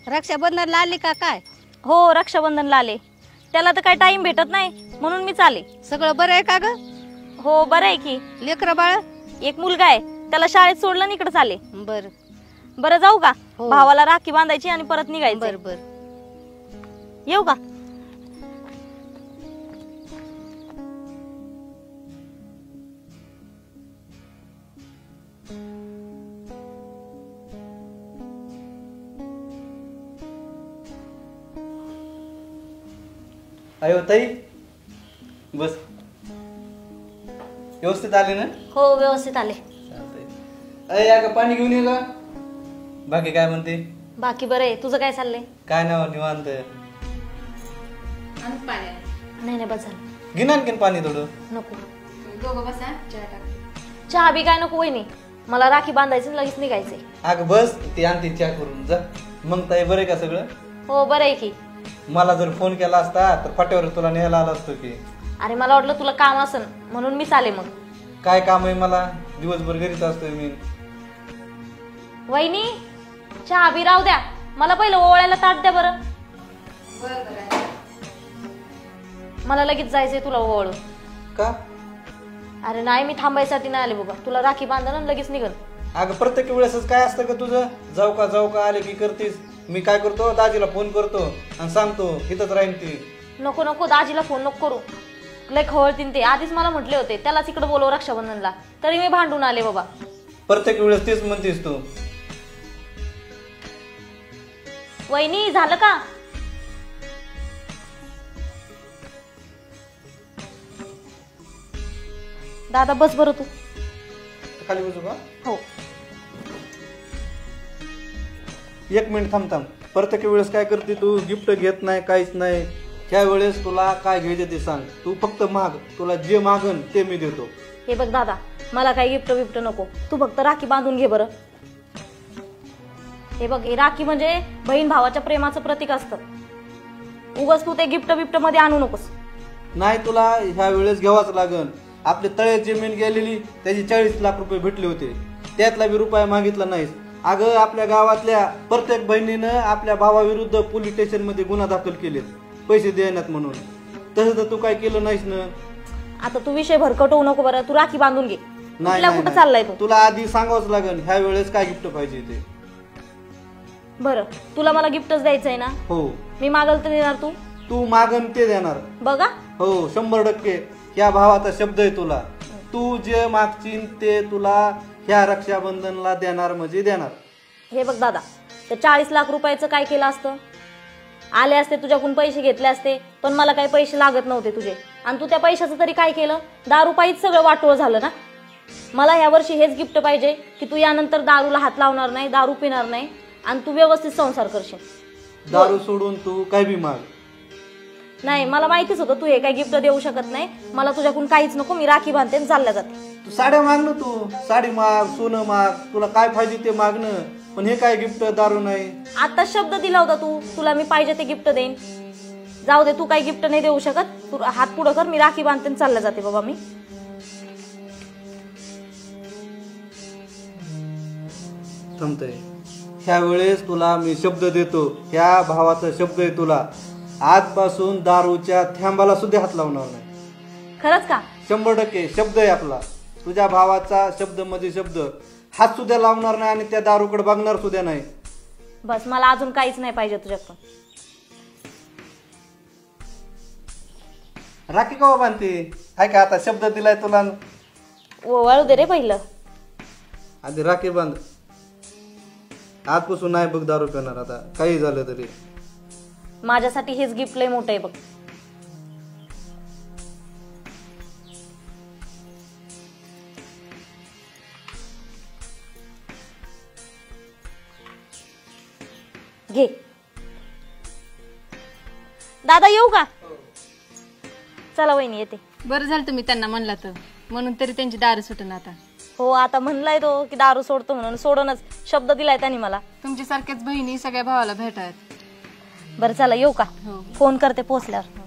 रक्षाबंधनला आली का काय? हो रक्षाबंधनला आले. त्याला तर काही टाइम भेटत नाही म्हणून मी चाले. सगळं बरं आहे का ग? हो बरं आहे की. लेकरं बाळ? एक मुलगा आहे, त्याला शाळेत सोडलं आणि इकडे चाले. बर बरं जाऊ का? हो. भावाला राखी बांधायची आणि परत निघायचं. बर बर. येऊ का? अयो ताई बस. व्यवस्थित आले ना? हो व्यवस्थित आले. अरे या का पाणी घेऊन ये का? बाकी काय म्हणते? बाकी बरं आहे. तुझं काय चाललंय? काय नाव निवांत. नाही नाही बस झालं. घे ना आणखीन पाणी थोडं. नको चहा बी काय नको वहिनी, मला राखी बांधायची लगेच निघायचंय. अगं बस ती आणते चहा करून जा. मग ताई बरं आहे का सगळं? हो बरं आहे की. मला जर फोन केला असता तर फाट्यावर तुला न्यायला आला असतो की. अरे मला वाटलं तुला काम असन म्हणून मी चाले. मग काय काम आहे मला? दिवसभर घरीच असतोय मी. वहिनी चहा बी राहू द्या, मला पहिलं ओवाळायला ताट द्या बरं. मला लगेच जायचंय तुला ओवाळून. का? अरे नाही मी थांबायसाठी नाही आले बाबा, तुला राखी बांधणं आणि लगेच निघन. अगं प्रत्येक वेळेसच काय असतं का तुझं? जाऊ का आले की करतीस. मी काय करतो, दाजीला फोन करतो आणि सांगतो इथंच राहीन ती. नको नको दाजीला फोन नको करू, लय खवळतीन ते. आधीच मला म्हटले होते त्यालाच इकडे बोलव रक्षाबंधनला, तरी मी भांडून आले बाबा. प्रत्येक वेळेस तेच म्हणतीस तू. वहिनी झालं का? दादा बस बरं तू. खाली बसू का? हो. एक मिनिट थांब. प्रत्येक वेळेस काय करते तू? गिफ्ट घेत नाही, काहीच नाही. त्या वेळेस तुला काय घ्यायचं ते सांग. तू फक्त माग, तुला जे मागन ते मी देतो. हे बघ दादा, मला काही गिफ्ट बिफ्ट नको, तू फक्त राखी बांधून घे बरं. हे बघ, हे राखी म्हणजे बहीण भावाच्या प्रेमाचं प्रतीक असतं. उगाच तू ते गिफ्ट बिफ्ट मध्ये आणू नकोस. नाही तुला ह्या वेळेस घ्यावाच लागन. आपली तळे जमीन गेलेली त्याची 40 लाख रुपये भेटले होते, त्यातला बी रुपया मागितला नाहीस. अगं आपल्या गावातल्या प्रत्येक बहिणीनं आपल्या भावाविरुद्ध पोलीस स्टेशन मध्ये गुन्हा दाखल केलेत पैसे देण्यात म्हणून. तसं तर तू काय केलं नाहीस ना. आता तू विषय भरकट होऊ नको बरं, तू राखी बांधून घे. नाही कुठं चाललाय तू? तुला आधी सांगावंच लागेल ह्या वेळेस काय गिफ्ट पाहिजे ते. बरं तुला मला गिफ्टच द्यायचंय ना? हो. मी मागल तर देणार तू? तू मागन ते देणार. बघा. हो 100%. ह्या भावाचा शब्द आहे तुला. तू जे मागशील ते तुला ह्या रक्षाबंधनला देणार म्हणजे देणार. हे बघ दादा, ते 40 लाख रुपयाचं काय केलं असतं? आले असते तुझ्याकडून पैसे घेतले असते, पण मला काही पैसे लागत नव्हते तुझे. आणि तू त्या पैशाचं तरी काय केलं? दारू पायीच सगळं वाटोळ झालं ना. मला ह्या वर्षी हेच गिफ्ट पाहिजे की तू यानंतर दारूला हात लावणार नाही, दारू पिणार नाही आणि तू व्यवस्थित संसार करशील. दारू सोडून तू काय बी माग. नाही मला माहितीच होतं तू हे काही गिफ्ट देऊ शकत नाही. मला तुझ्याकडून काहीच नको, मी राखी बांधते आणि चालल्या जाते. तू साड्या माग ना, तू साडी माग, सोनं माग, तुला काय पाहिजे ते मागणं. पण हे काय गिफ्ट? दारू नाही. आता शब्द दिला होता तू, तुला मी पाहिजे ते गिफ्ट देईन. जाऊ दे, तू काही गिफ्ट नाही देऊ शकत. तू हात पुढं कर, मी राखी बांधते आणि चालल्या जाते बाबा मी. थांबतय. ह्या वेळेस तुला मी शब्द देतो, ह्या भावाचा शब्द आहे तुला. आजपासून दारूच्या थेंबाला सुद्धा हात लावणार नाही. खरंच का? 100% शब्द आहे आपला. तुझ्या भावाचा शब्द मध्ये शब्द. हात सुद्धा लावणार नाही आणि त्या दारूकडे बघणार सुद्धा नाही. बस मला अजून काहीच नाही पाहिजे तुझ्याकडून. राखी का बांधते? हाय का आता शब्द दिलाय तुला. वाळू दे रे पहिलं. आधी राखी बांध. आजपासून नाही बघ दारू पिणार आता, काही झालं तरी. माझ्यासाठी हेच गिफ्ट लय मोठं आहे बघ. घे. दादा येऊ का? चला वहिनी येते. बरं झालं तुम्ही त्यांना म्हणला तर, म्हणून तरी त्यांची दारू सुटून आता. हो आता म्हणलाय तो की दारू सोडतो म्हणून, सोडूनच शब्द दिलाय त्यांनी मला. तुमच्यासारख्याच बहिणी सगळ्या भावाला भेटायत. बरं चला येऊ का? फोन करते पोहोचल्यावर.